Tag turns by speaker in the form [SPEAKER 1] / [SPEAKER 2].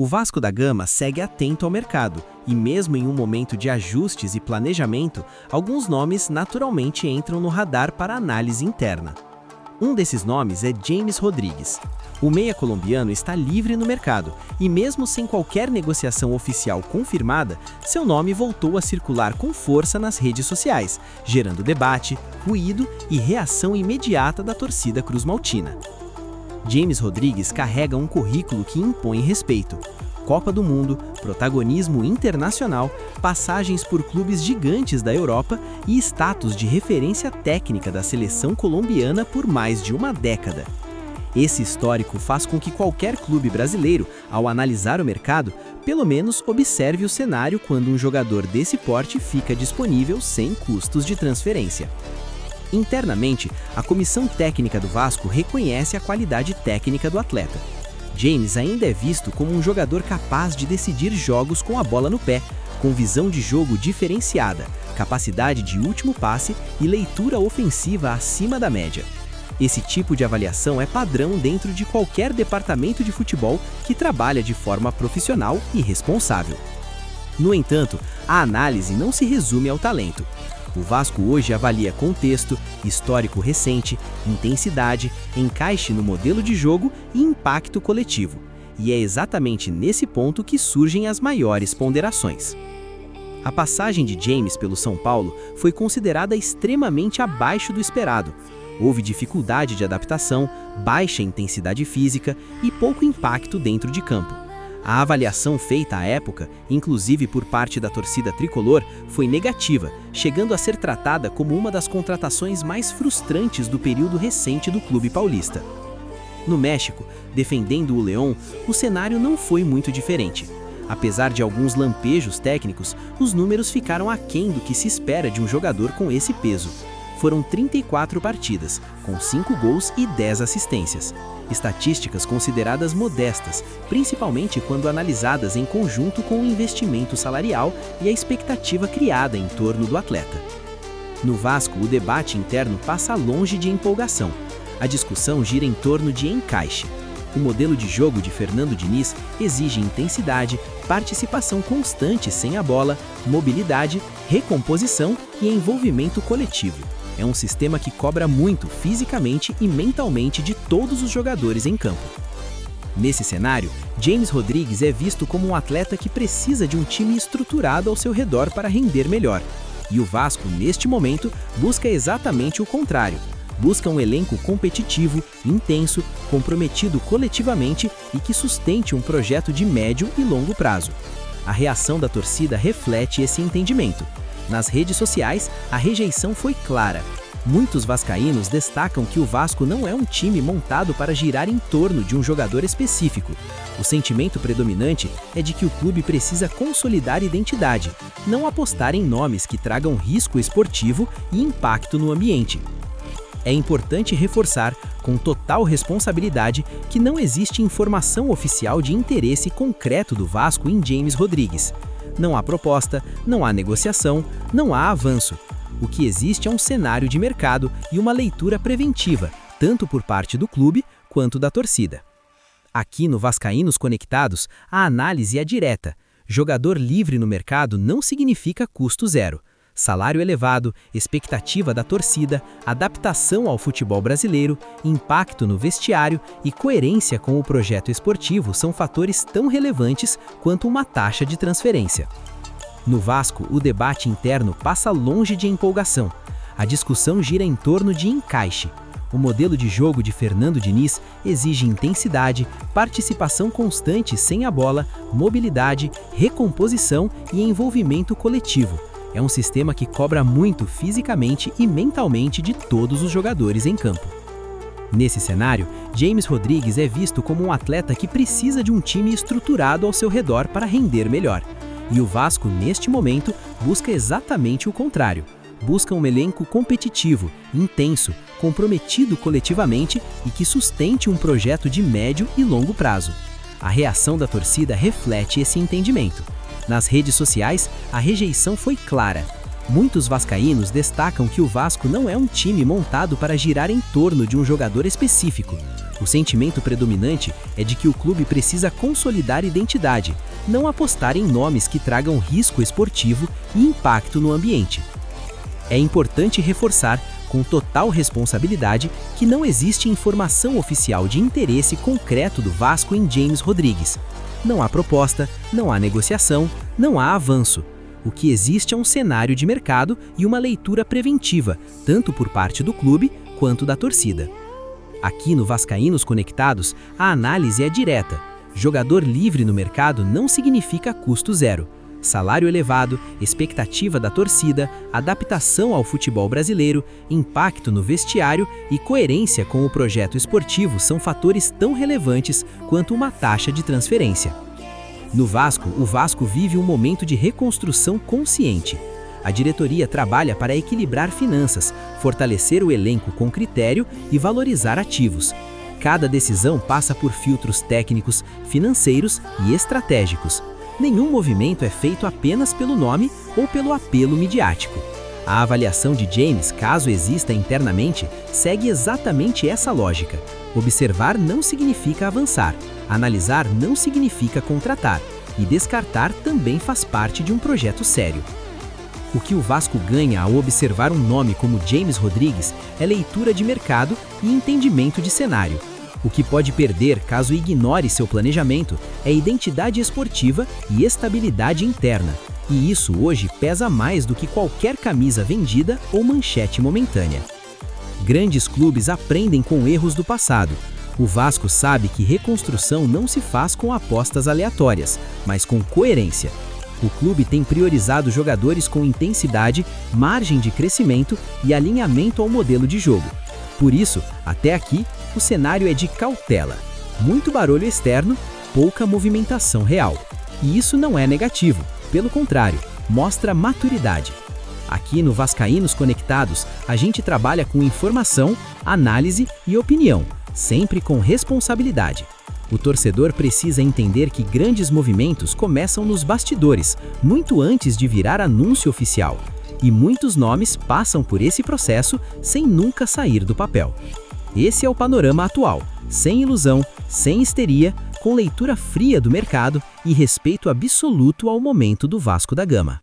[SPEAKER 1] O Vasco da Gama segue atento ao mercado, e mesmo em um momento de ajustes e planejamento, alguns nomes naturalmente entram no radar para análise interna. Um desses nomes é James Rodrigues. O meia colombiano está livre no mercado, e mesmo sem qualquer negociação oficial confirmada, seu nome voltou a circular com força nas redes sociais, gerando debate, ruído e reação imediata da torcida cruzmaltina. James Rodrigues carrega um currículo que impõe respeito. Copa do Mundo, protagonismo internacional, passagens por clubes gigantes da Europa e status de referência técnica da seleção colombiana por mais de uma década. Esse histórico faz com que qualquer clube brasileiro, ao analisar o mercado, pelo menos observe o cenário quando um jogador desse porte fica disponível sem custos de transferência. Internamente, a comissão técnica do Vasco reconhece a qualidade técnica do atleta. James ainda é visto como um jogador capaz de decidir jogos com a bola no pé, com visão de jogo diferenciada, capacidade de último passe e leitura ofensiva acima da média. Esse tipo de avaliação é padrão dentro de qualquer departamento de futebol que trabalha de forma profissional e responsável. No entanto, a análise não se resume ao talento. O Vasco hoje avalia contexto, histórico recente, intensidade, encaixe no modelo de jogo e impacto coletivo. E é exatamente nesse ponto que surgem as maiores ponderações. A passagem de James pelo São Paulo foi considerada extremamente abaixo do esperado. Houve dificuldade de adaptação, baixa intensidade física e pouco impacto dentro de campo. A avaliação feita à época, inclusive por parte da torcida tricolor, foi negativa, chegando a ser tratada como uma das contratações mais frustrantes do período recente do clube paulista. No México, defendendo o León, o cenário não foi muito diferente. Apesar de alguns lampejos técnicos, os números ficaram aquém do que se espera de um jogador com esse peso. Foram 34 partidas, com 5 gols e 10 assistências. Estatísticas consideradas modestas, principalmente quando analisadas em conjunto com o investimento salarial e a expectativa criada em torno do atleta. No Vasco, o debate interno passa longe de empolgação. A discussão gira em torno de encaixe. O modelo de jogo de Fernando Diniz exige intensidade, participação constante sem a bola, mobilidade, recomposição e envolvimento coletivo. É um sistema que cobra muito fisicamente e mentalmente de todos os jogadores em campo. Nesse cenário, James Rodrigues é visto como um atleta que precisa de um time estruturado ao seu redor para render melhor. E o Vasco, neste momento, busca exatamente o contrário. Busca um elenco competitivo, intenso, comprometido coletivamente e que sustente um projeto de médio e longo prazo. A reação da torcida reflete esse entendimento. Nas redes sociais, a rejeição foi clara. Muitos vascaínos destacam que o Vasco não é um time montado para girar em torno de um jogador específico. O sentimento predominante é de que o clube precisa consolidar identidade, não apostar em nomes que tragam risco esportivo e impacto no ambiente. É importante reforçar, com total responsabilidade, que não existe informação oficial de interesse concreto do Vasco em James Rodrigues. Não há proposta, não há negociação, não há avanço. O que existe é um cenário de mercado e uma leitura preventiva, tanto por parte do clube quanto da torcida. Aqui no Vascaínos Conectados, a análise é direta. Jogador livre no mercado não significa custo zero. Salário elevado, expectativa da torcida, adaptação ao futebol brasileiro, impacto no vestiário e coerência com o projeto esportivo são fatores tão relevantes quanto uma taxa de transferência. No Vasco, o debate interno passa longe de empolgação. A discussão gira em torno de encaixe. O modelo de jogo de Fernando Diniz exige intensidade, participação constante sem a bola, mobilidade, recomposição e envolvimento coletivo. É um sistema que cobra muito fisicamente e mentalmente de todos os jogadores em campo. Nesse cenário, James Rodrigues é visto como um atleta que precisa de um time estruturado ao seu redor para render melhor. E o Vasco, neste momento, busca exatamente o contrário. Busca um elenco competitivo, intenso, comprometido coletivamente e que sustente um projeto de médio e longo prazo. A reação da torcida reflete esse entendimento. Nas redes sociais, a rejeição foi clara. Muitos vascaínos destacam que o Vasco não é um time montado para girar em torno de um jogador específico. O sentimento predominante é de que o clube precisa consolidar identidade, não apostar em nomes que tragam risco esportivo e impacto no ambiente. É importante reforçar, com total responsabilidade, que não existe informação oficial de interesse concreto do Vasco em James Rodrigues. Não há proposta, não há negociação, não há avanço. O que existe é um cenário de mercado e uma leitura preventiva, tanto por parte do clube quanto da torcida. Aqui no Vascaínos Conectados, a análise é direta. Jogador livre no mercado não significa custo zero. Salário elevado, expectativa da torcida, adaptação ao futebol brasileiro, impacto no vestiário e coerência com o projeto esportivo são fatores tão relevantes quanto uma taxa de transferência. No Vasco, o Vasco vive um momento de reconstrução consciente. A diretoria trabalha para equilibrar finanças, fortalecer o elenco com critério e valorizar ativos. Cada decisão passa por filtros técnicos, financeiros e estratégicos. Nenhum movimento é feito apenas pelo nome ou pelo apelo midiático. A avaliação de James, caso exista internamente, segue exatamente essa lógica. Observar não significa avançar, analisar não significa contratar, e descartar também faz parte de um projeto sério. O que o Vasco ganha ao observar um nome como James Rodrigues é leitura de mercado e entendimento de cenário. O que pode perder caso ignore seu planejamento é identidade esportiva e estabilidade interna, e isso hoje pesa mais do que qualquer camisa vendida ou manchete momentânea. Grandes clubes aprendem com erros do passado. O Vasco sabe que reconstrução não se faz com apostas aleatórias, mas com coerência. O clube tem priorizado jogadores com intensidade, margem de crescimento e alinhamento ao modelo de jogo. Por isso, até aqui, o cenário é de cautela. Muito barulho externo, pouca movimentação real. E isso não é negativo, pelo contrário, mostra maturidade. Aqui no Vascaínos Conectados, a gente trabalha com informação, análise e opinião, sempre com responsabilidade. O torcedor precisa entender que grandes movimentos começam nos bastidores, muito antes de virar anúncio oficial. E muitos nomes passam por esse processo sem nunca sair do papel. Esse é o panorama atual, sem ilusão, sem histeria, com leitura fria do mercado e respeito absoluto ao momento do Vasco da Gama.